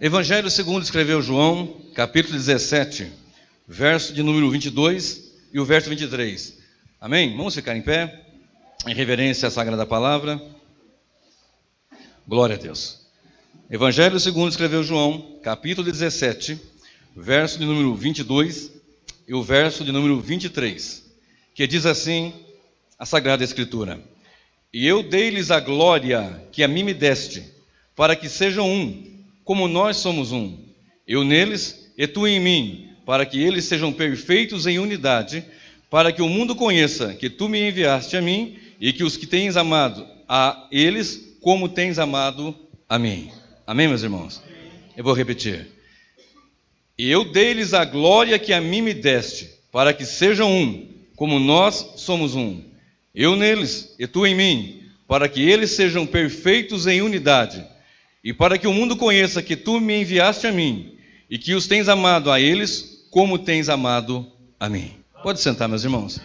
Evangelho segundo escreveu João, capítulo 17, verso de número 22 e o verso 23. Amém? Vamos ficar em pé, em reverência à Sagrada Palavra. Glória a Deus. Evangelho segundo escreveu João, capítulo 17, verso de número 22 e o verso de número 23, que diz assim a Sagrada Escritura: E eu dei-lhes a glória que a mim me deste, para que sejam um, como nós somos um, eu neles e tu em mim, para que eles sejam perfeitos em unidade, para que o mundo conheça que tu me enviaste a mim e que os que tens amado a eles, como tens amado a mim. Amém, meus irmãos? Eu vou repetir. E eu dei-lhes a glória que a mim me deste, para que sejam um, como nós somos um, eu neles e tu em mim, para que eles sejam perfeitos em unidade, e para que o mundo conheça que tu me enviaste a mim, e que os tens amado a eles, como tens amado a mim. Pode sentar, meus irmãos.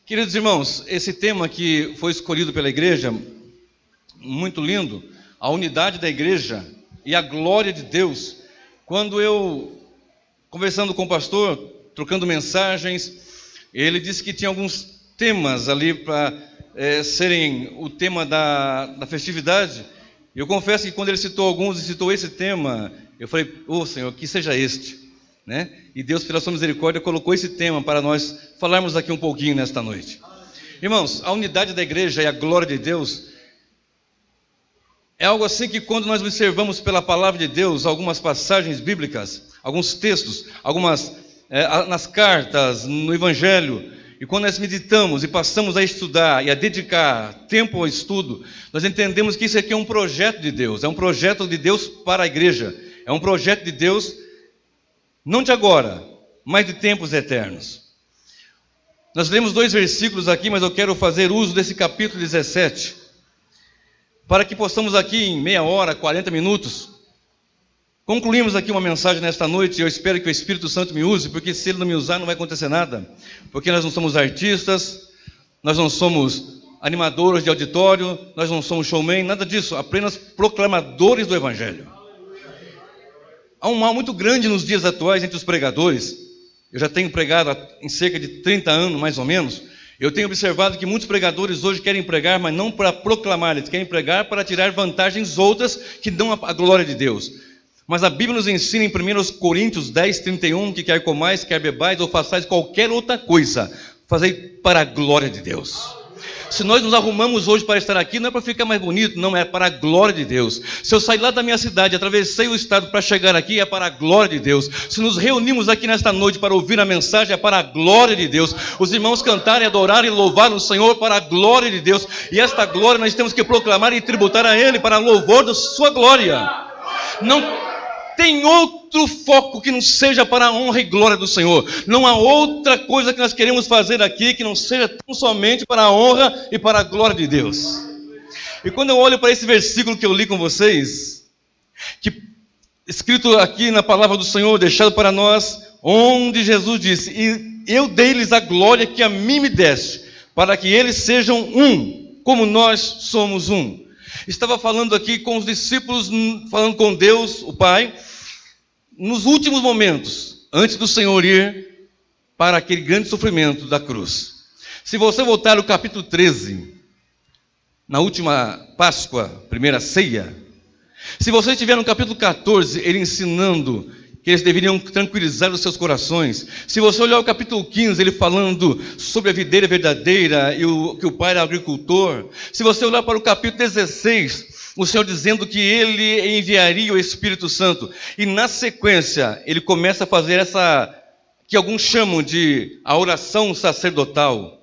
Queridos irmãos, esse tema que foi escolhido pela igreja, muito lindo, a unidade da igreja e a glória de Deus. Quando eu, conversando com o pastor, trocando mensagens, ele disse que tinha alguns temas ali para serem o tema da festividade. Eu confesso que quando ele citou alguns e citou esse tema, eu falei, Senhor, que seja este, né? E Deus, pela sua misericórdia, colocou esse tema para nós falarmos aqui um pouquinho nesta noite. Irmãos, a unidade da igreja e a glória de Deus é algo assim que, quando nós observamos pela palavra de Deus algumas passagens bíblicas, alguns textos, nas cartas, no Evangelho, e quando nós meditamos e passamos a estudar e a dedicar tempo ao estudo, nós entendemos que isso aqui é um projeto de Deus, é um projeto de Deus para a igreja, é um projeto de Deus não de agora, mas de tempos eternos. Nós lemos 2 versículos aqui, mas eu quero fazer uso desse capítulo 17, para que possamos aqui em meia hora, 40 minutos, concluímos aqui uma mensagem nesta noite. Eu espero que o Espírito Santo me use, porque se Ele não me usar não vai acontecer nada, porque nós não somos artistas, nós não somos animadores de auditório, nós não somos showman, nada disso, apenas proclamadores do Evangelho. Há um mal muito grande nos dias atuais entre os pregadores. Eu já tenho pregado em cerca de 30 anos, mais ou menos. Eu tenho observado que muitos pregadores hoje querem pregar, mas não para proclamar, eles querem pregar para tirar vantagens outras que dão a glória de Deus. Mas a Bíblia nos ensina em 1 Coríntios 10, 31, que quer comais, quer bebais ou façais qualquer outra coisa, fazei para a glória de Deus. Se nós nos arrumamos hoje para estar aqui, não é para ficar mais bonito, não, é para a glória de Deus. Se eu sair lá da minha cidade, atravessei o estado para chegar aqui, é para a glória de Deus. Se nos reunimos aqui nesta noite para ouvir a mensagem, é para a glória de Deus. Os irmãos cantarem, adorarem e louvarem o Senhor para a glória de Deus. E esta glória nós temos que proclamar e tributar a Ele para louvor da sua glória. Não tem outro foco que não seja para a honra e glória do Senhor. Não há outra coisa que nós queremos fazer aqui que não seja tão somente para a honra e para a glória de Deus. E quando eu olho para esse versículo que eu li com vocês, que escrito aqui na palavra do Senhor, deixado para nós, onde Jesus disse: E eu dei-lhes a glória que a mim me deste, para que eles sejam um, como nós somos um. Estava falando aqui com os discípulos, falando com Deus, o Pai, nos últimos momentos, antes do Senhor ir para aquele grande sofrimento da cruz. Se você voltar ao capítulo 13, na última Páscoa, primeira ceia, se você estiver no capítulo 14, ele ensinando que eles deveriam tranquilizar os seus corações. Se você olhar o capítulo 15, ele falando sobre a videira verdadeira e que o pai era agricultor. Se você olhar para o capítulo 16, o Senhor dizendo que Ele enviaria o Espírito Santo. E na sequência, Ele começa a fazer essa, que alguns chamam de a oração sacerdotal.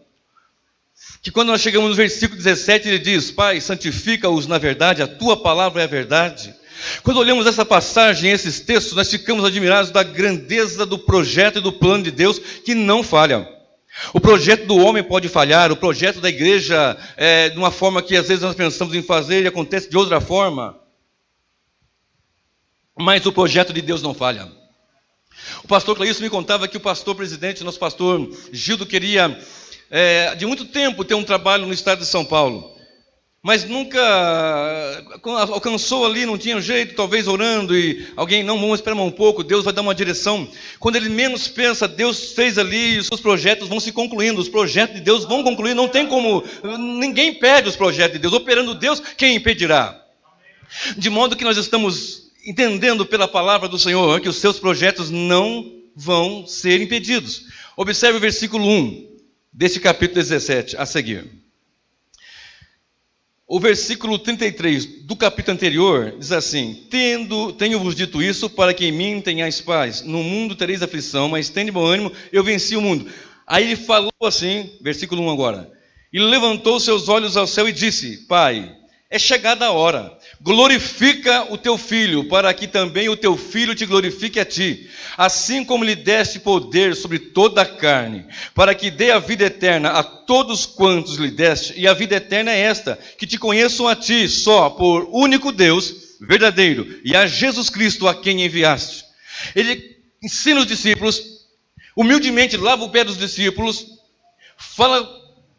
Que quando nós chegamos no versículo 17, Ele diz: Pai, santifica-os na verdade, a Tua palavra é a verdade. Quando olhamos essa passagem, esses textos, nós ficamos admirados da grandeza do projeto e do plano de Deus que não falha. O projeto do homem pode falhar, o projeto da igreja de uma forma que às vezes nós pensamos em fazer e acontece de outra forma. Mas o projeto de Deus não falha. O pastor Cleício me contava que o pastor presidente, nosso pastor Gildo, queria de muito tempo ter um trabalho no estado de São Paulo. mas nunca alcançou ali, não tinha jeito, talvez orando e alguém, não, vamos esperar um pouco, Deus vai dar uma direção. Quando ele menos pensa, Deus fez ali, os seus projetos vão se concluindo, os projetos de Deus vão concluir, não tem como, ninguém impede os projetos de Deus, operando Deus, quem impedirá? De modo que nós estamos entendendo pela palavra do Senhor que os seus projetos não vão ser impedidos. Observe o versículo 1 deste capítulo 17 a seguir. O versículo 33 do capítulo anterior diz assim: tenho-vos dito isso para que em mim tenhais paz. No mundo tereis aflição, mas tende bom ânimo, eu venci o mundo. Aí ele falou assim, versículo 1 agora: e levantou seus olhos ao céu e disse: Pai, é chegada a hora, glorifica o teu filho, para que também o teu filho te glorifique a ti, assim como lhe deste poder sobre toda a carne, para que dê a vida eterna a todos quantos lhe deste. E a vida eterna é esta, que te conheçam a ti só, por único Deus verdadeiro, e a Jesus Cristo a quem enviaste. Ele ensina os discípulos, humildemente lava o pé dos discípulos, fala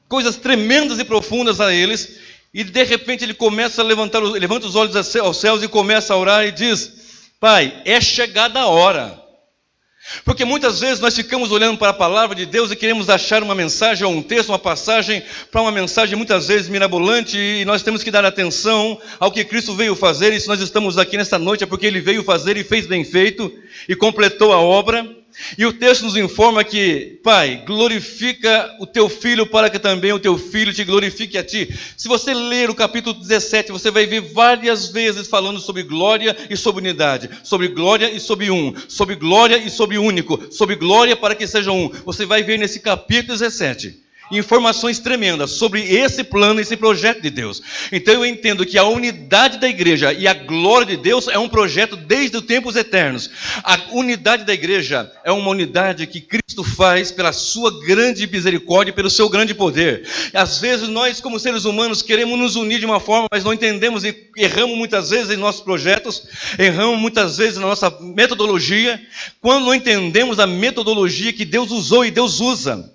coisas tremendas e profundas a eles, e de repente ele começa a levanta os olhos aos céus e começa a orar e diz: Pai, é chegada a hora. Porque muitas vezes nós ficamos olhando para a palavra de Deus e queremos achar uma mensagem ou um texto, uma passagem, para uma mensagem muitas vezes mirabolante, e nós temos que dar atenção ao que Cristo veio fazer. E se nós estamos aqui nesta noite é porque Ele veio fazer e fez bem feito e completou a obra. E o texto nos informa que: Pai, glorifica o teu filho para que também o teu filho te glorifique a ti. Se você ler o capítulo 17, você vai ver várias vezes falando sobre glória e sobre unidade, sobre glória e sobre sobre glória e sobre único, sobre glória para que seja um. Você vai ver nesse capítulo 17 informações tremendas sobre esse plano, esse projeto de Deus. Então eu entendo que a unidade da igreja e a glória de Deus é um projeto desde os tempos eternos. A unidade da igreja é uma unidade que Cristo faz pela sua grande misericórdia e pelo seu grande poder. Às vezes nós, como seres humanos, queremos nos unir de uma forma, mas não entendemos e erramos muitas vezes em nossos projetos, erramos muitas vezes na nossa metodologia, quando não entendemos a metodologia que Deus usou e Deus usa.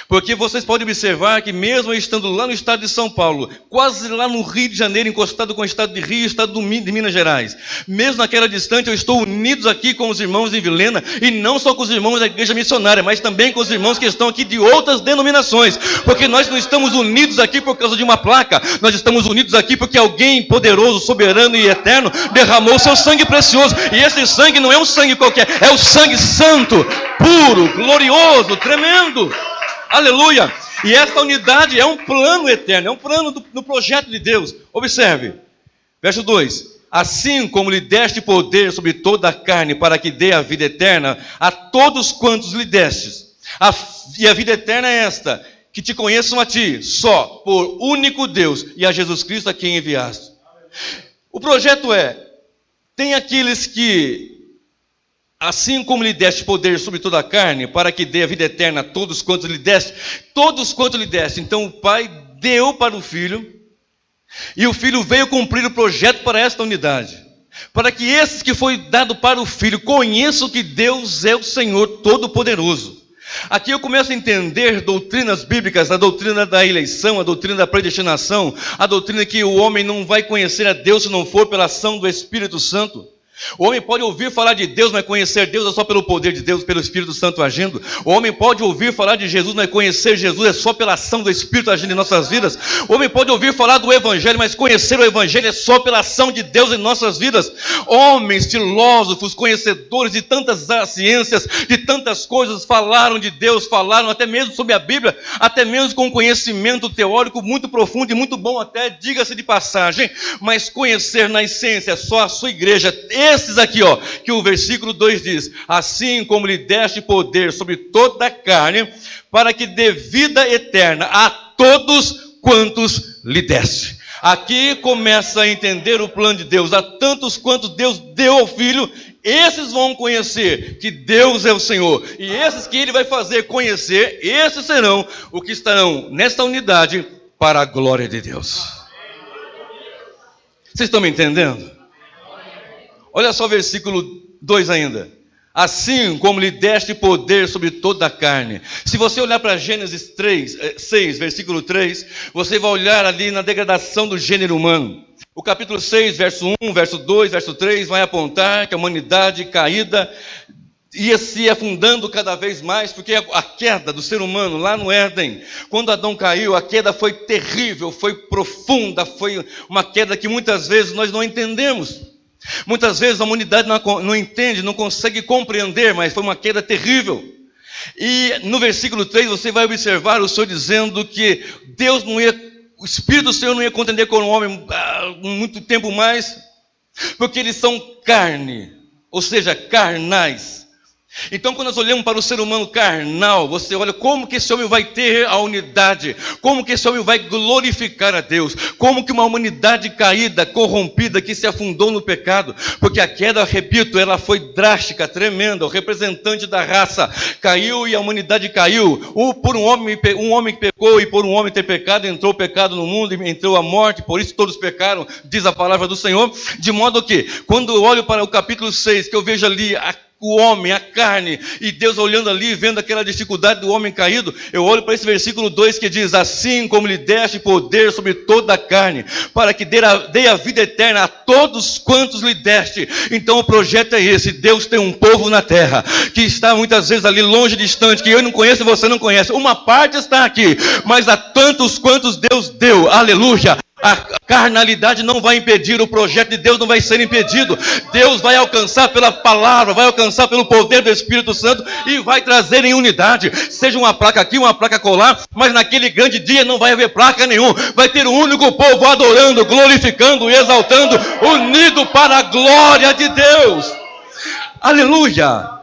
Porque vocês podem observar que mesmo estando lá no estado de São Paulo, quase lá no Rio de Janeiro, encostado com o estado de Rio e o estado de Minas Gerais, mesmo naquela distância, eu estou unidos aqui com os irmãos de Vilhena, e não só com os irmãos da igreja missionária, mas também com os irmãos que estão aqui de outras denominações, porque nós não estamos unidos aqui por causa de uma placa, nós estamos unidos aqui porque alguém poderoso, soberano e eterno derramou seu sangue precioso, e esse sangue não é um sangue qualquer, é o sangue santo, puro, glorioso, tremendo. Aleluia! E esta unidade é um plano eterno, é um plano do projeto de Deus. Observe, verso 2: assim como lhe deste poder sobre toda a carne, para que dê a vida eterna a todos quantos lhe destes. E a vida eterna é esta, que te conheçam a ti, só, por único Deus, e a Jesus Cristo a quem enviaste. O projeto tem aqueles que, assim como lhe deste poder sobre toda a carne, para que dê a vida eterna a todos quantos lhe deste, então o Pai deu para o Filho, e o Filho veio cumprir o projeto para esta unidade, para que esses que foi dado para o Filho conheçam que Deus é o Senhor Todo-Poderoso. Aqui eu começo a entender doutrinas bíblicas, a doutrina da eleição, a doutrina da predestinação, a doutrina que o homem não vai conhecer a Deus se não for pela ação do Espírito Santo. O homem pode ouvir falar de Deus, mas conhecer Deus é só pelo poder de Deus, pelo Espírito Santo agindo. O homem pode ouvir falar de Jesus, mas conhecer Jesus é só pela ação do Espírito agindo em nossas vidas. O homem pode ouvir falar do Evangelho, mas conhecer o Evangelho é só pela ação de Deus em nossas vidas. Homens, filósofos, conhecedores de tantas ciências, de tantas coisas, falaram de Deus, falaram até mesmo sobre a Bíblia, até mesmo com conhecimento teórico muito profundo e muito bom até, diga-se de passagem, mas conhecer na essência só a sua igreja. Esses aqui, que o versículo 2 diz: assim como lhe deste poder sobre toda a carne, para que dê vida eterna a todos quantos lhe deste. Aqui começa a entender o plano de Deus. A tantos quantos Deus deu ao Filho, esses vão conhecer que Deus é o Senhor. E esses que Ele vai fazer conhecer, esses serão os que estarão nesta unidade para a glória de Deus. Vocês estão me entendendo? Olha só o versículo 2 ainda. assim como lhe deste poder sobre toda a carne. Se você olhar para Gênesis 6, versículo 3, você vai olhar ali na degradação do gênero humano. O capítulo 6, verso 1, verso 2, verso 3, vai apontar que a humanidade caída ia se afundando cada vez mais, porque a queda do ser humano lá no Éden, quando Adão caiu, a queda foi terrível, foi profunda, foi uma queda que muitas vezes nós não entendemos. Muitas vezes a humanidade não entende, não consegue compreender, mas foi uma queda terrível. E no versículo 3 você vai observar o Senhor dizendo que o Espírito do Senhor não ia contender com o homem muito tempo mais, porque eles são carne, ou seja, carnais. Então, quando nós olhamos para o ser humano carnal, você olha como que esse homem vai ter a unidade, como que esse homem vai glorificar a Deus, como que uma humanidade caída, corrompida, que se afundou no pecado, porque a queda, repito, ela foi drástica, tremenda. O representante da raça caiu e a humanidade caiu. Por um homem que pecou, e por um homem ter pecado, entrou o pecado no mundo e entrou a morte, por isso todos pecaram, diz a palavra do Senhor. De modo que, quando eu olho para o capítulo 6, que eu vejo ali o homem, a carne, e Deus olhando ali, vendo aquela dificuldade do homem caído, eu olho para esse versículo 2 que diz: assim como lhe deste poder sobre toda a carne, para que dê a vida eterna a todos quantos lhe deste. Então o projeto é esse: Deus tem um povo na terra, que está muitas vezes ali longe, distante, que eu não conheço e você não conhece. Uma parte está aqui, mas a tantos quantos Deus deu, aleluia. A carnalidade não vai impedir, o projeto de Deus não vai ser impedido. Deus vai alcançar pela palavra, vai alcançar pelo poder do Espírito Santo e vai trazer em unidade. Seja uma placa aqui, uma placa colar, mas naquele grande dia não vai haver placa nenhuma. Vai ter um único povo adorando, glorificando e exaltando, unido para a glória de Deus. Aleluia!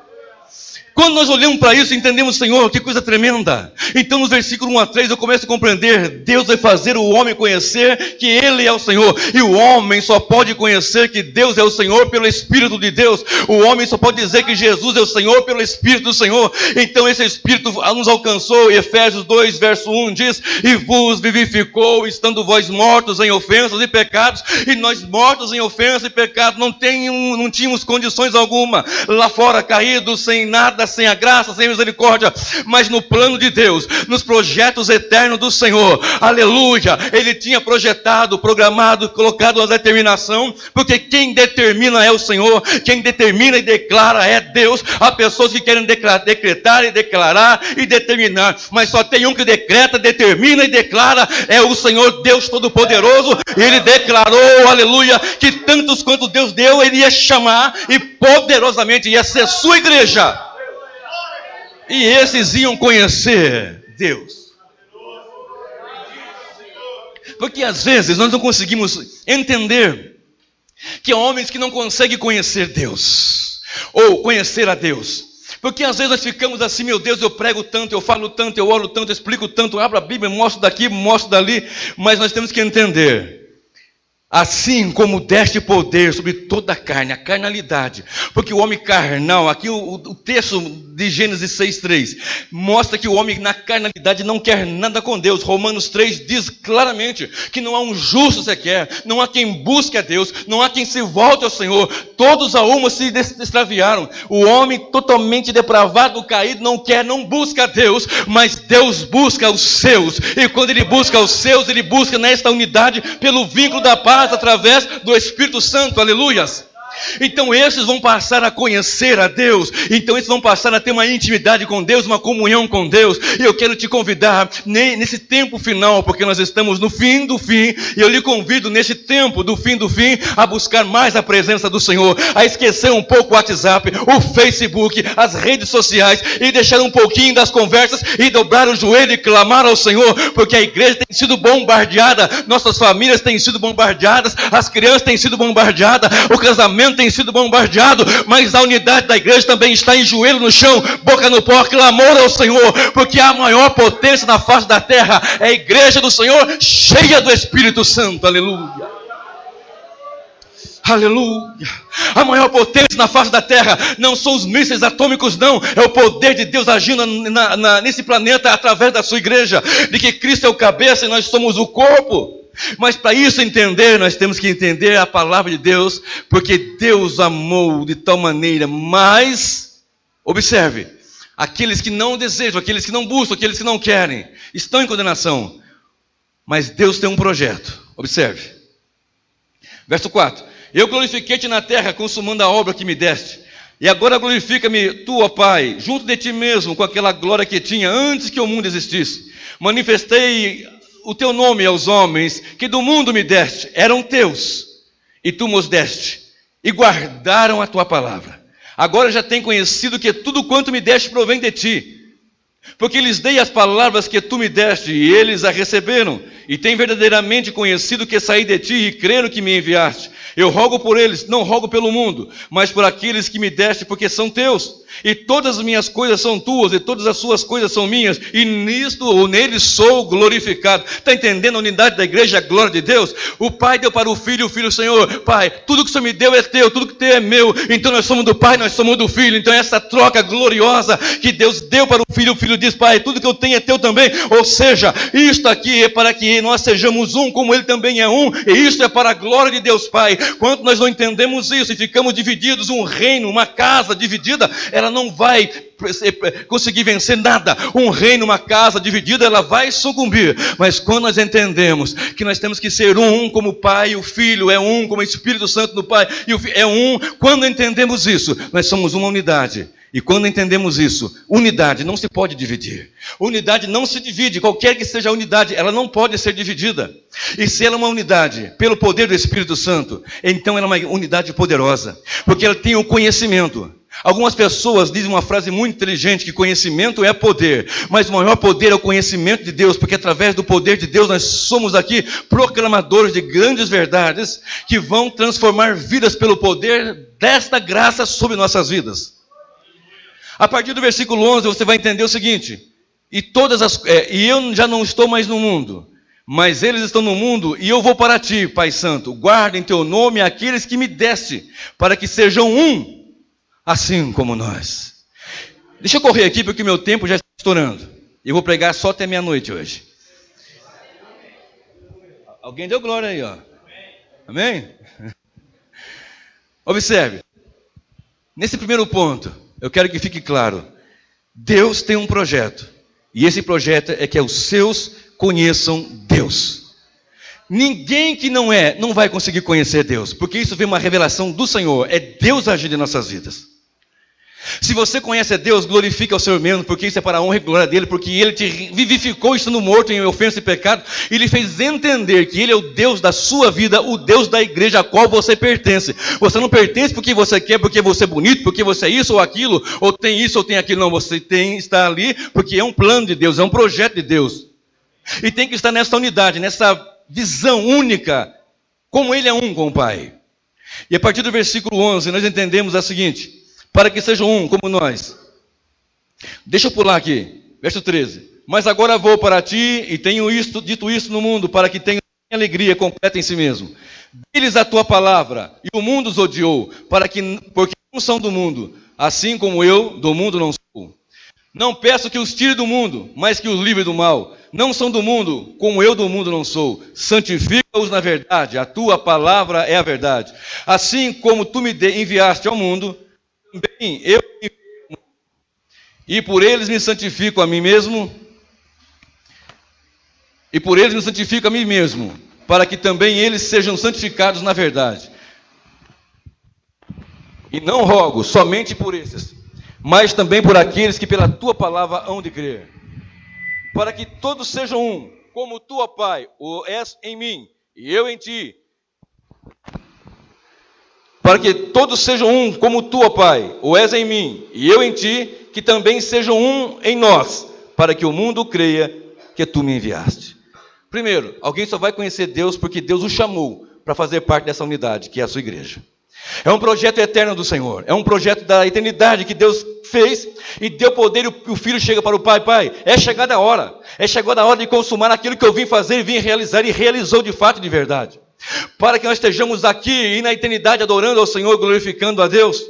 Quando nós olhamos para isso, entendemos, Senhor, que coisa tremenda. Então, nos versículos 1 a 3, eu começo a compreender. Deus vai fazer o homem conhecer que Ele é o Senhor. E o homem só pode conhecer que Deus é o Senhor pelo Espírito de Deus. O homem só pode dizer que Jesus é o Senhor pelo Espírito do Senhor. Então, esse Espírito nos alcançou. E Efésios 2, verso 1 diz: e vos vivificou, estando vós mortos em ofensas e pecados. E nós, mortos em ofensas e pecados, não tínhamos condições alguma. Lá fora, caídos, sem nada, sem a graça, sem a misericórdia, mas no plano de Deus, nos projetos eternos do Senhor, aleluia, Ele tinha projetado, programado, colocado a determinação, porque quem determina é o Senhor, quem determina e declara é Deus. Há pessoas que querem decretar e declarar e determinar, mas só tem um que decreta, determina e declara, é o Senhor Deus Todo-Poderoso. Ele declarou, aleluia, que tantos quanto Deus deu, Ele ia chamar e poderosamente ia ser sua igreja. E esses iam conhecer Deus. Porque às vezes nós não conseguimos entender que há homens que não conseguem conhecer Deus, ou conhecer a Deus. Porque às vezes nós ficamos assim: meu Deus, eu prego tanto, eu falo tanto, eu oro tanto, eu explico tanto, eu abro a Bíblia, mostro daqui, mostro dali. Mas nós temos que entender: assim como deste poder sobre toda a carne, a carnalidade, porque o homem carnal, aqui o texto de Gênesis 6:3, mostra que o homem na carnalidade não quer nada com Deus. Romanos 3 diz claramente que não há um justo sequer, não há quem busque a Deus, não há quem se volte ao Senhor, todos a uma se extraviaram. O homem totalmente depravado, caído, não busca a Deus, mas Deus busca os seus, e quando Ele busca os seus, Ele busca nesta unidade pelo vínculo da paz, através do Espírito Santo, aleluias. Então esses vão passar a conhecer a Deus, então esses vão passar a ter uma intimidade com Deus, uma comunhão com Deus. E eu quero te convidar nesse tempo final, porque nós estamos no fim do fim, e eu lhe convido nesse tempo do fim a buscar mais a presença do Senhor, a esquecer um pouco o WhatsApp, o Facebook, as redes sociais, e deixar um pouquinho das conversas e dobrar o joelho e clamar ao Senhor, porque a igreja tem sido bombardeada, nossas famílias têm sido bombardeadas, as crianças têm sido bombardeadas, o casamento tem sido bombardeado, mas a unidade da igreja também está em joelho no chão, boca no pó, clamor ao Senhor, porque a maior potência na face da terra é a igreja do Senhor, cheia do Espírito Santo, aleluia. Aleluia. A maior potência na face da terra não são os mísseis atômicos, não, é o poder de Deus agindo nesse planeta através da sua igreja, de que Cristo é o cabeça e nós somos o corpo. Mas para isso entender, nós temos que entender a palavra de Deus, porque Deus amou de tal maneira, mas Observe, aqueles que não desejam, aqueles que não buscam, aqueles que não querem, estão em condenação. Mas Deus tem um projeto. Observe. Verso 4. Eu glorifiquei-te na terra, consumando a obra que me deste. E agora glorifica-me tu, ó Pai, junto de ti mesmo, com aquela glória que tinha antes que o mundo existisse. Manifestei o teu nome aos homens que do mundo me deste. Eram teus, e tu nos deste, e guardaram a tua palavra. Agora já têm conhecido que tudo quanto me deste provém de ti. Porque lhes dei as palavras que tu me deste, e eles a receberam, e têm verdadeiramente conhecido que saí de ti, e creram que me enviaste. Eu rogo por eles, não rogo pelo mundo, mas por aqueles que me deste, porque são teus. E todas as minhas coisas são tuas, e todas as suas coisas são minhas, e nisto ou neles sou glorificado. Está entendendo a unidade da igreja, a glória de Deus? O Pai deu para o Filho Senhor. Pai, tudo que o Senhor me deu é teu, tudo que teu é meu. Então nós somos do Pai, nós somos do Filho. Então essa troca gloriosa que Deus deu para o Filho diz: Pai, tudo que eu tenho é teu também. Ou seja, isto aqui é para que nós sejamos um, como Ele também é um. E isto é para a glória de Deus Pai. Quando nós não entendemos isso e ficamos divididos, um reino, uma casa dividida, ela não vai conseguir vencer nada. Um reino, uma casa dividida, ela vai sucumbir. Mas quando nós entendemos que nós temos que ser um como o Pai, o Filho é um, como o Espírito Santo do Pai e o Filho é um, quando entendemos isso, nós somos uma unidade. E quando entendemos isso, unidade não se pode dividir. Unidade não se divide, qualquer que seja a unidade, ela não pode ser dividida. E se ela é uma unidade pelo poder do Espírito Santo, então ela é uma unidade poderosa, porque ela tem o conhecimento. Algumas pessoas dizem uma frase muito inteligente, que conhecimento é poder, mas o maior poder é o conhecimento de Deus, porque através do poder de Deus nós somos aqui proclamadores de grandes verdades, que vão transformar vidas pelo poder desta graça sobre nossas vidas. A partir do versículo 11 você vai entender o seguinte: e eu já não estou mais no mundo, mas eles estão no mundo, e eu vou para ti, Pai Santo. Guarda em teu nome aqueles que me deste, para que sejam um, assim como nós. Deixa eu correr aqui, porque o meu tempo já está estourando. Eu vou pregar só até meia-noite hoje. Alguém deu glória aí, ó. Amém? Observe. Nesse primeiro ponto, eu quero que fique claro. Deus tem um projeto. E esse projeto é que os seus conheçam Deus. Ninguém que não vai conseguir conhecer Deus, porque isso vem uma revelação do Senhor. É Deus agindo em nossas vidas. Se você conhece a Deus, glorifica o Senhor mesmo, porque isso é para a honra e glória dele, porque Ele te vivificou estando morto em ofensa e pecado, e Ele fez entender que Ele é o Deus da sua vida, o Deus da igreja a qual você pertence. Você não pertence porque você quer, porque você é bonito, porque você é isso ou aquilo, ou tem isso ou tem aquilo. Não, você está ali porque é um plano de Deus, é um projeto de Deus. E tem que estar nessa unidade, nessa visão única, como Ele é um com o Pai. E a partir do versículo 11, nós entendemos a seguinte: para que sejam um como nós. Deixa eu pular aqui, verso 13. Mas agora vou para ti e tenho dito isto no mundo, para que tenham alegria completa em si mesmo. Dê-lhes a tua palavra, e o mundo os odiou, porque não são do mundo, assim como eu do mundo não sou. Não peço que os tire do mundo, mas que os livre do mal. Não são do mundo, como eu do mundo não sou. Santifica-os na verdade, a tua palavra é a verdade. Assim como tu me enviaste ao mundo, também eu e por eles me santifico a mim mesmo, para que também eles sejam santificados na verdade. E não rogo somente por esses, mas também por aqueles que pela tua palavra hão de crer, para que todos sejam um, como tu, ó Pai, o és em mim e eu em ti. Para que todos sejam um, como tu, ó Pai, o és em mim e eu em ti, que também sejam um em nós, para que o mundo creia que tu me enviaste. Primeiro, alguém só vai conhecer Deus porque Deus o chamou para fazer parte dessa unidade, que é a sua igreja. É um projeto eterno do Senhor, é um projeto da eternidade que Deus fez e deu poder, e o filho chega para o pai: Pai, é chegada a hora de consumar aquilo que eu vim fazer e vim realizar, e realizou de fato, de verdade. Para que nós estejamos aqui e na eternidade adorando ao Senhor, glorificando a Deus.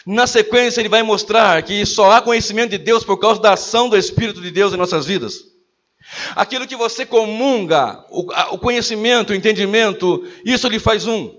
Na sequência Ele vai mostrar que só há conhecimento de Deus por causa da ação do Espírito de Deus em nossas vidas. Aquilo que você comunga, o conhecimento, o entendimento, isso lhe faz um.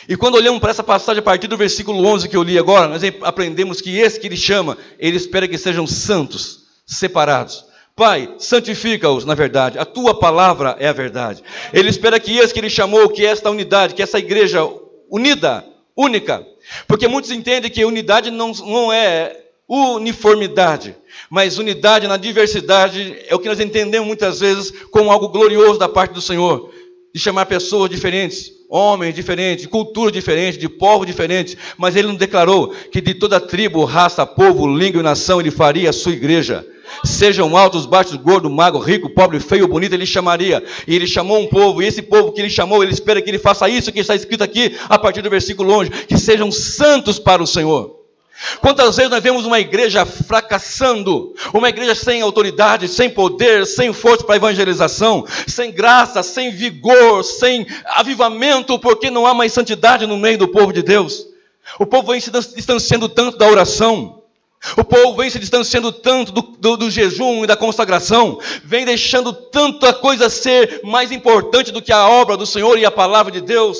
E quando olhamos para essa passagem a partir do versículo 11 que eu li agora, nós aprendemos que esse que ele chama, ele espera que sejam santos, separados. Pai, santifica-os na verdade, a tua palavra é a verdade. Ele espera que esse que ele chamou, que esta unidade, que essa igreja unida, única, porque muitos entendem que unidade não é uniformidade, mas unidade na diversidade é o que nós entendemos muitas vezes como algo glorioso da parte do Senhor, de chamar pessoas diferentes, homens diferentes, de cultura diferente, de povo diferente, mas ele não declarou que de toda tribo, raça, povo, língua e nação ele faria a sua igreja. Sejam altos, baixos, gordo, magro, rico, pobre, feio, bonito, ele chamaria. E ele chamou um povo, e esse povo que ele chamou, ele espera que ele faça isso que está escrito aqui, a partir do versículo 11, que sejam santos para o Senhor. Quantas vezes nós vemos uma igreja fracassando, uma igreja sem autoridade, sem poder, sem força para evangelização, sem graça, sem vigor, sem avivamento, porque não há mais santidade no meio do povo de Deus. O povo vem se distanciando tanto da oração, o povo vem se distanciando tanto do jejum e da consagração, vem deixando tanta coisa ser mais importante do que a obra do Senhor e a palavra de Deus.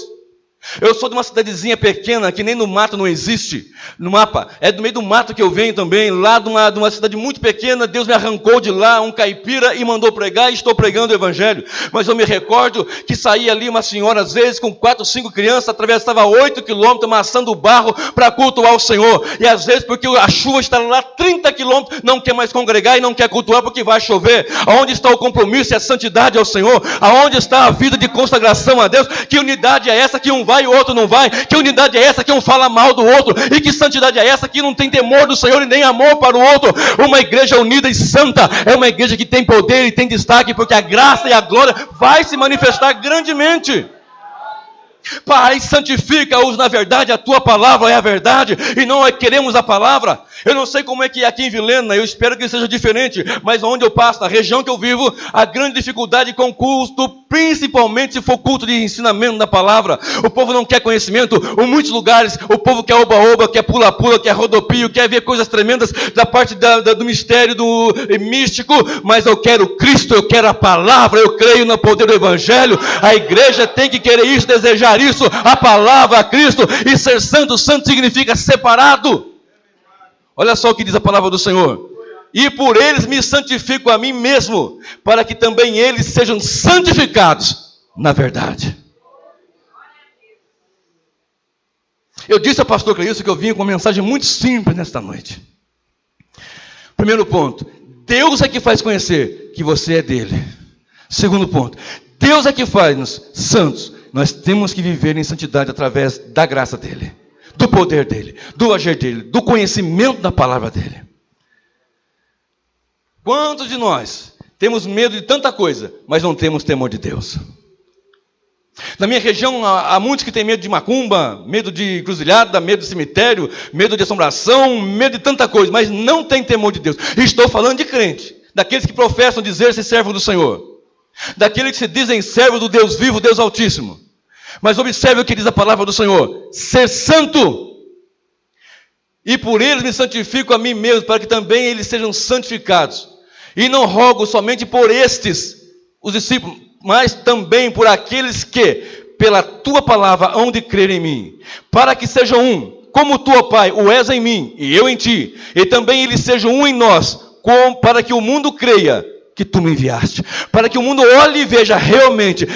Eu sou de uma cidadezinha pequena, que nem no mato não existe, no mapa, é do meio do mato que eu venho também, lá de uma cidade muito pequena, Deus me arrancou de lá, um caipira, e mandou pregar, e estou pregando o evangelho, mas eu me recordo que saía ali uma senhora, às vezes, com 4, 5 crianças, atravessava 8 quilômetros, amassando o barro, para cultuar o Senhor, e às vezes, porque a chuva está lá 30 quilômetros, não quer mais congregar, e não quer cultuar, porque vai chover. Aonde está o compromisso e a santidade ao Senhor? Aonde está a vida de consagração a Deus? Que unidade é essa que um vai e o outro não vai? Que unidade é essa que um fala mal do outro? E que santidade é essa que não tem temor do Senhor e nem amor para o outro? Uma igreja unida e santa é uma igreja que tem poder e tem destaque, porque a graça e a glória vai se manifestar grandemente. Pai, santifica-os na verdade, a tua palavra é a verdade, e não queremos a palavra. Eu não sei como é que é aqui em Vilhena, eu espero que seja diferente, mas onde eu passo, na região que eu vivo, a grande dificuldade com culto, principalmente se for culto de ensinamento da palavra. O povo não quer conhecimento, em muitos lugares o povo quer oba-oba, quer pula-pula, quer rodopio, quer ver coisas tremendas da parte do mistério do místico, mas eu quero Cristo, eu quero a palavra, eu creio no poder do evangelho. A igreja tem que querer isso, desejar isso, a palavra, a Cristo. E ser santo, santo significa separado. Olha só o que diz a palavra do Senhor: e por eles me santifico a mim mesmo, para que também eles sejam santificados na verdade. Eu disse ao pastor Cleilson que eu vinha com uma mensagem muito simples nesta noite. Primeiro ponto: Deus é que faz conhecer que você é dele. Segundo ponto: Deus é que faz-nos santos. Nós temos que viver em santidade através da graça dele, do poder dele, do agir dele, do conhecimento da palavra dele. Quantos de nós temos medo de tanta coisa, mas não temos temor de Deus? Na minha região há muitos que têm medo de macumba, medo de cruzilhada, medo de cemitério, medo de assombração, medo de tanta coisa, mas não tem temor de Deus. E estou falando de crente, daqueles que professam dizer-se servo do Senhor, daqueles que se dizem servo do Deus vivo, Deus Altíssimo. Mas observe o que diz a palavra do Senhor: ser santo, e por eles me santifico a mim mesmo, para que também eles sejam santificados. E não rogo somente por estes, os discípulos, mas também por aqueles que, pela tua palavra, hão de crer em mim, para que sejam um, como tu, ó Pai, o és em mim, e eu em ti, e também eles sejam um em nós, para que o mundo creia que tu me enviaste, para que o mundo olhe e veja realmente,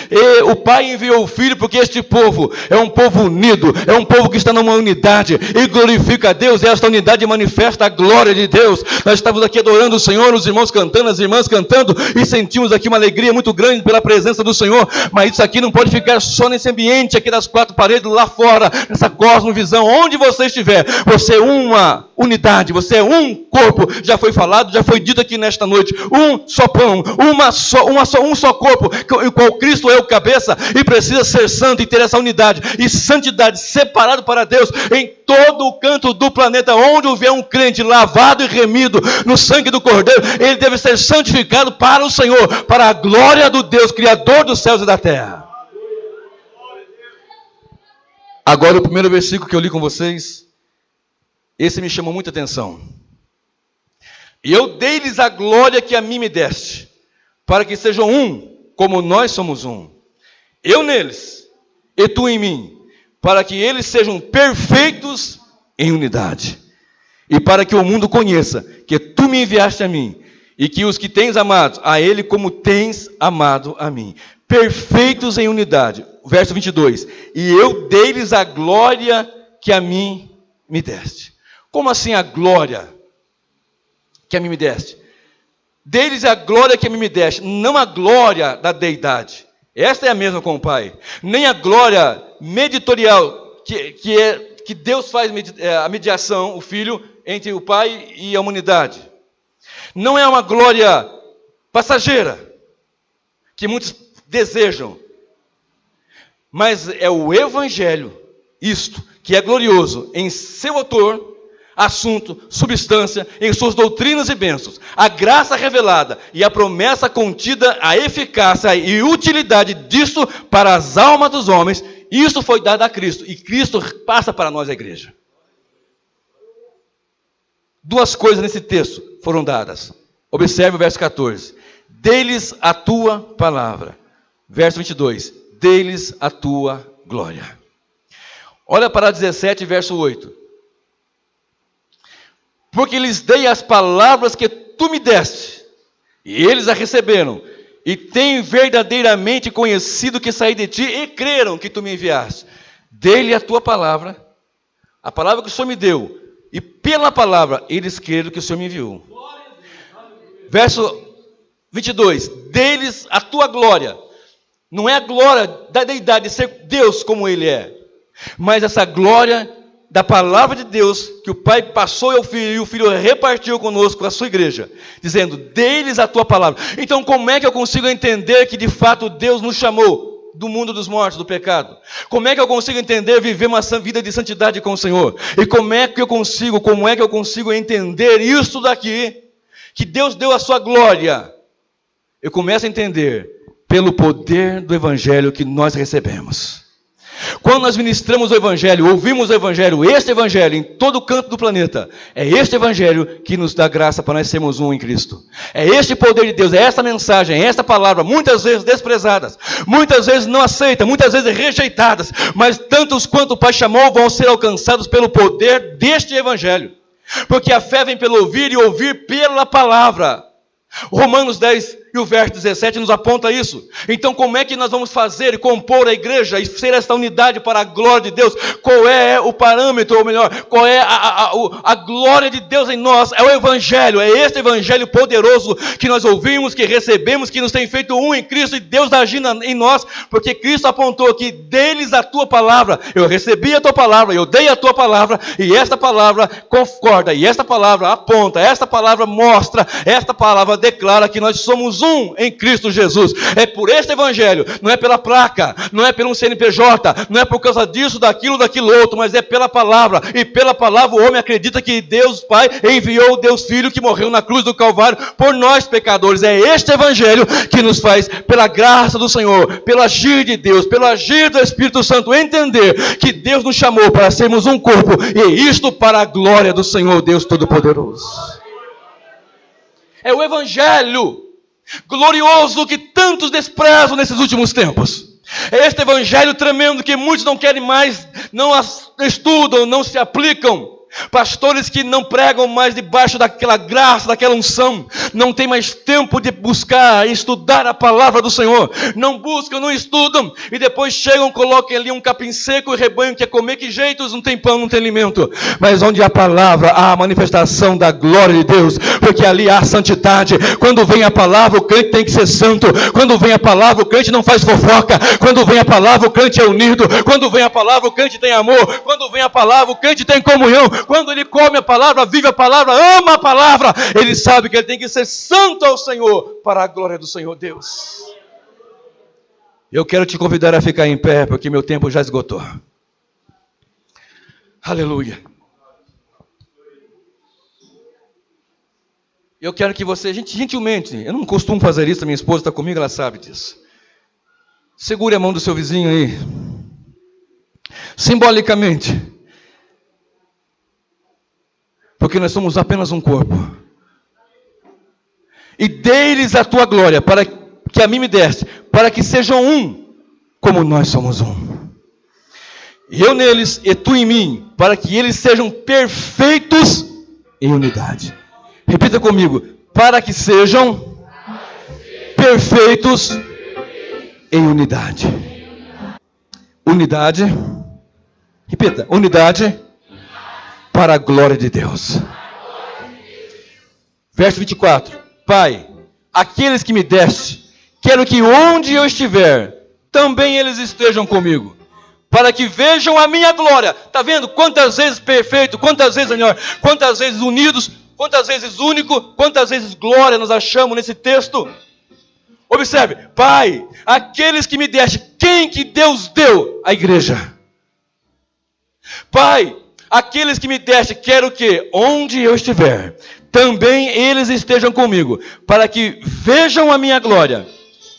o Pai enviou o Filho, porque este povo é um povo unido, é um povo que está numa unidade, e glorifica a Deus, e esta unidade manifesta a glória de Deus. Nós estávamos aqui adorando o Senhor, os irmãos cantando, as irmãs cantando, e sentimos aqui uma alegria muito grande pela presença do Senhor, mas isso aqui não pode ficar só nesse ambiente aqui das 4 paredes, lá fora, nessa cosmovisão, onde você estiver, você é uma unidade, você é um corpo. Já foi falado, já foi dito aqui nesta noite, um só pão, um só corpo, o qual Cristo é o cabeça, e precisa ser santo e ter essa unidade e santidade, separado para Deus em todo o canto do planeta. Onde houver um crente lavado e remido no sangue do Cordeiro, ele deve ser santificado para o Senhor, para a glória do Deus Criador dos céus e da terra. Agora o primeiro versículo que eu li com vocês, esse me chamou muita atenção. E eu dei-lhes a glória que a mim me deste, para que sejam um, como nós somos um. Eu neles, e tu em mim, para que eles sejam perfeitos em unidade. E para que o mundo conheça que tu me enviaste a mim, e que os que tens amado a ele como tens amado a mim. Perfeitos em unidade. Verso 22. E eu dei-lhes a glória que a mim me deste. Como assim a glória que a mim me deste? Dei-lhes a glória que a mim me deste, não a glória da deidade. Esta é a mesma com o Pai. Nem a glória mediatorial, que Deus faz a mediação, o Filho, entre o Pai e a humanidade. Não é uma glória passageira, que muitos desejam. Mas é o Evangelho, isto, que é glorioso em seu autor, assunto, substância, em suas doutrinas e bênçãos, a graça revelada e a promessa contida, a eficácia e utilidade disto para as almas dos homens, isso foi dado a Cristo, e Cristo passa para nós, a igreja. Duas coisas nesse texto foram dadas. Observe o verso 14. Dê-lhes a tua palavra. Verso 22. Dê-lhes a tua glória. Olha para 17, verso 8. Porque lhes dei as palavras que tu me deste, e eles a receberam, e têm verdadeiramente conhecido que saí de ti, e creram que tu me enviaste. Dê-lhe a tua palavra, a palavra que o Senhor me deu, e pela palavra eles creram que o Senhor me enviou. Verso 22. Dê-lhes a tua glória. Não é a glória da deidade de ser Deus como Ele é, mas essa glória da palavra de Deus que o Pai passou ao Filho e o Filho repartiu conosco a sua igreja, dizendo, dê-lhes a tua palavra. Então como é que eu consigo entender que de fato Deus nos chamou do mundo dos mortos, do pecado? Como é que eu consigo entender viver uma vida de santidade com o Senhor? E como é que eu consigo entender isso daqui, que Deus deu a sua glória? Eu começo a entender pelo poder do Evangelho que nós recebemos. Quando nós ministramos o Evangelho, ouvimos o Evangelho, este Evangelho em todo canto do planeta, é este Evangelho que nos dá graça para nós sermos um em Cristo. É este poder de Deus, é esta mensagem, é esta palavra, muitas vezes desprezadas, muitas vezes não aceitas, muitas vezes rejeitadas, mas tantos quanto o Pai chamou vão ser alcançados pelo poder deste Evangelho. Porque a fé vem pelo ouvir e ouvir pela palavra. Romanos 10 e o verso 17 nos aponta isso. Então como é que nós vamos fazer e compor a igreja e ser esta unidade para a glória de Deus? Qual é o parâmetro, ou melhor, qual é a glória de Deus em nós? É o Evangelho, é este Evangelho poderoso que nós ouvimos, que recebemos, que nos tem feito um em Cristo, e Deus agindo em nós, porque Cristo apontou aqui, dê-lhes a tua palavra. Eu recebi a tua palavra, eu dei a tua palavra, e esta palavra concorda, e esta palavra aponta, esta palavra mostra, esta palavra declara que nós somos um em Cristo Jesus. É por este Evangelho, não é pela placa, não é pelo CNPJ, não é por causa disso, daquilo outro, mas é pela palavra, e pela palavra o homem acredita que Deus Pai enviou o Deus Filho que morreu na cruz do Calvário por nós pecadores. É este Evangelho que nos faz, pela graça do Senhor, pelo agir de Deus, pelo agir do Espírito Santo, entender que Deus nos chamou para sermos um corpo, e isto para a glória do Senhor Deus Todo-Poderoso. É o Evangelho glorioso que tantos desprezam nesses últimos tempos. É este Evangelho tremendo que muitos não querem mais, não estudam, não se aplicam. Pastores que não pregam mais debaixo daquela graça, daquela unção, não tem mais tempo de buscar e estudar a palavra do Senhor, não buscam, não estudam, e depois chegam, colocam ali um capim seco e rebanho quer comer, que jeitos, não tem pão, não tem alimento. Mas onde há a palavra, há a manifestação da glória de Deus, porque ali há santidade. Quando vem a palavra, o crente tem que ser santo. Quando vem a palavra, o crente não faz fofoca. Quando vem a palavra, o crente é unido. Quando vem a palavra, o crente tem amor. Quando vem a palavra, o crente tem comunhão. Quando ele come a palavra, vive a palavra, ama a palavra, ele sabe que ele tem que ser santo ao Senhor, para a glória do Senhor Deus. Eu quero te convidar a ficar em pé, porque meu tempo já esgotou. Aleluia. Eu quero que você, gentilmente, eu não costumo fazer isso, a minha esposa está comigo, ela sabe disso. Segure a mão do seu vizinho aí. Simbolicamente. Porque nós somos apenas um corpo. E dê-lhes a tua glória, para que a mim me deste, para que sejam um, como nós somos um. E eu neles e tu em mim, para que eles sejam perfeitos em unidade. Repita comigo: para que sejam perfeitos em unidade. Unidade. Repita: unidade para a glória de Deus. Verso 24: Pai, aqueles que me deste, quero que onde eu estiver, também eles estejam comigo, para que vejam a minha glória. Está vendo quantas vezes perfeito, quantas vezes melhor, quantas vezes unidos, quantas vezes único, quantas vezes glória nós achamos nesse texto? Observe: Pai, aqueles que me deste. Quem que Deus deu? A igreja. Pai, aqueles que me deste, quero que onde eu estiver, também eles estejam comigo, para que vejam a minha glória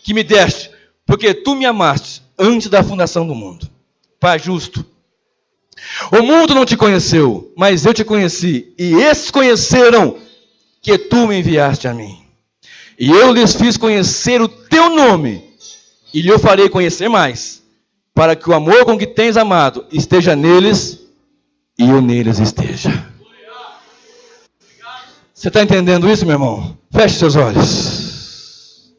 que me deste, porque tu me amaste antes da fundação do mundo. Pai justo, o mundo não te conheceu, mas eu te conheci, e esses conheceram que tu me enviaste a mim. E eu lhes fiz conhecer o teu nome, e lhe farei conhecer mais, para que o amor com que tens amado esteja neles, e eu neles esteja. Você está entendendo isso, meu irmão? Feche seus olhos.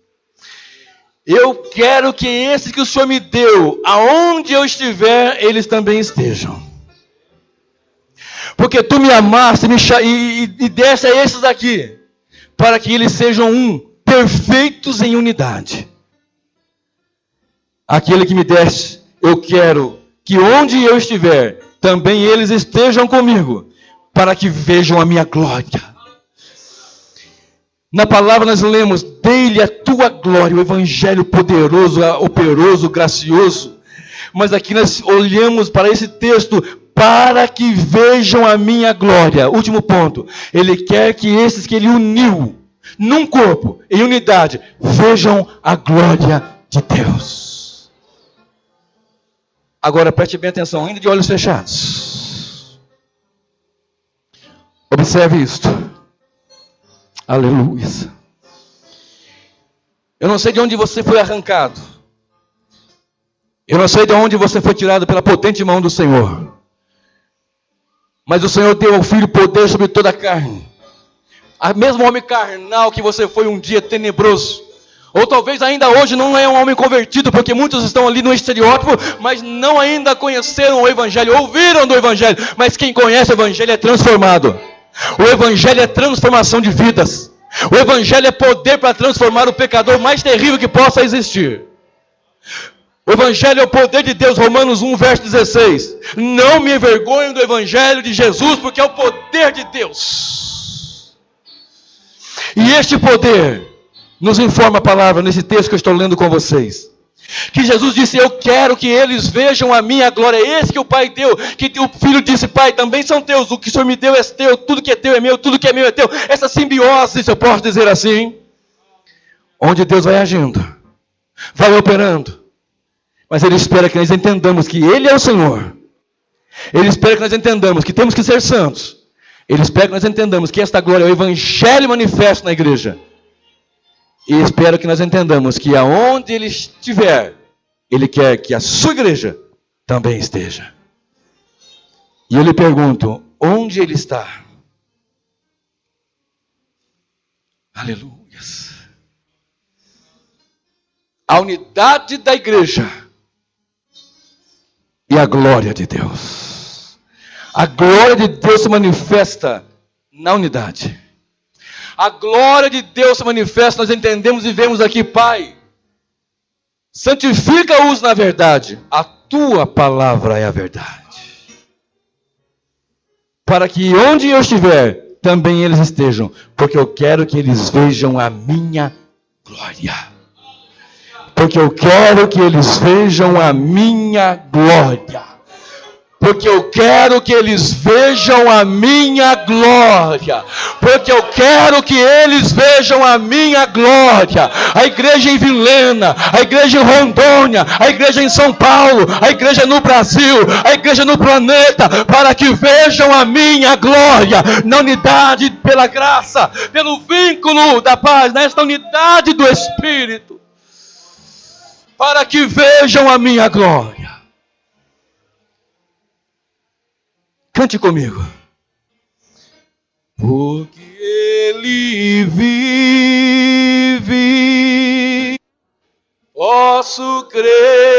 Eu quero que esses que o Senhor me deu, aonde eu estiver, eles também estejam. Porque tu me amaste e deste a esses aqui, para que eles sejam perfeitos em unidade. Aquele que me deste, eu quero que onde eu estiver, também eles estejam comigo, para que vejam a minha glória. Na palavra nós lemos: dei-lhe a tua glória, o evangelho poderoso, operoso, gracioso. Mas aqui nós olhamos para esse texto: para que vejam a minha glória. Último ponto: ele quer que esses que ele uniu num corpo, em unidade, vejam a glória de Deus. Agora preste bem atenção, ainda de olhos fechados. Observe isto. Aleluia. Eu não sei de onde você foi arrancado. Eu não sei de onde você foi tirado pela potente mão do Senhor. Mas o Senhor deu ao Filho poder sobre toda a carne. A mesmo homem carnal que você foi um dia tenebroso. Ou talvez ainda hoje não é um homem convertido, porque muitos estão ali no estereótipo, mas não ainda conheceram o Evangelho, ouviram do Evangelho. Mas quem conhece o Evangelho é transformado. O Evangelho é transformação de vidas. O Evangelho é poder para transformar o pecador mais terrível que possa existir. O Evangelho é o poder de Deus. Romanos 1, verso 16. Não me envergonho do Evangelho de Jesus, porque é o poder de Deus. E este poder nos informa a palavra nesse texto que eu estou lendo com vocês. Que Jesus disse: eu quero que eles vejam a minha glória. Esse que o Pai deu, que o Filho disse: Pai, também são teus, o que o Senhor me deu é teu, tudo que é teu é meu, tudo que é meu é teu. Essa simbiose, se eu posso dizer assim, onde Deus vai agindo, vai operando, mas Ele espera que nós entendamos que Ele é o Senhor. Ele espera que nós entendamos que temos que ser santos. Ele espera que nós entendamos que esta glória é o Evangelho manifesto na igreja. E espero que nós entendamos que aonde Ele estiver, Ele quer que a sua igreja também esteja. E eu lhe pergunto: onde Ele está? Aleluia. A unidade da igreja e a glória de Deus. A glória de Deus se manifesta na unidade. A glória de Deus se manifesta, nós entendemos e vemos aqui: Pai, santifica-os na verdade, a tua palavra é a verdade. Para que onde eu estiver, também eles estejam, porque eu quero que eles vejam a minha glória. Porque eu quero que eles vejam a minha glória. Porque eu quero que eles vejam a minha glória. Porque eu quero que eles vejam a minha glória. A igreja em Vilhena, a igreja em Rondônia, a igreja em São Paulo, a igreja no Brasil, a igreja no planeta, para que vejam a minha glória. Na unidade pela graça, pelo vínculo da paz, nesta unidade do Espírito. Para que vejam a minha glória. Cante comigo. Porque Ele vive, posso crer.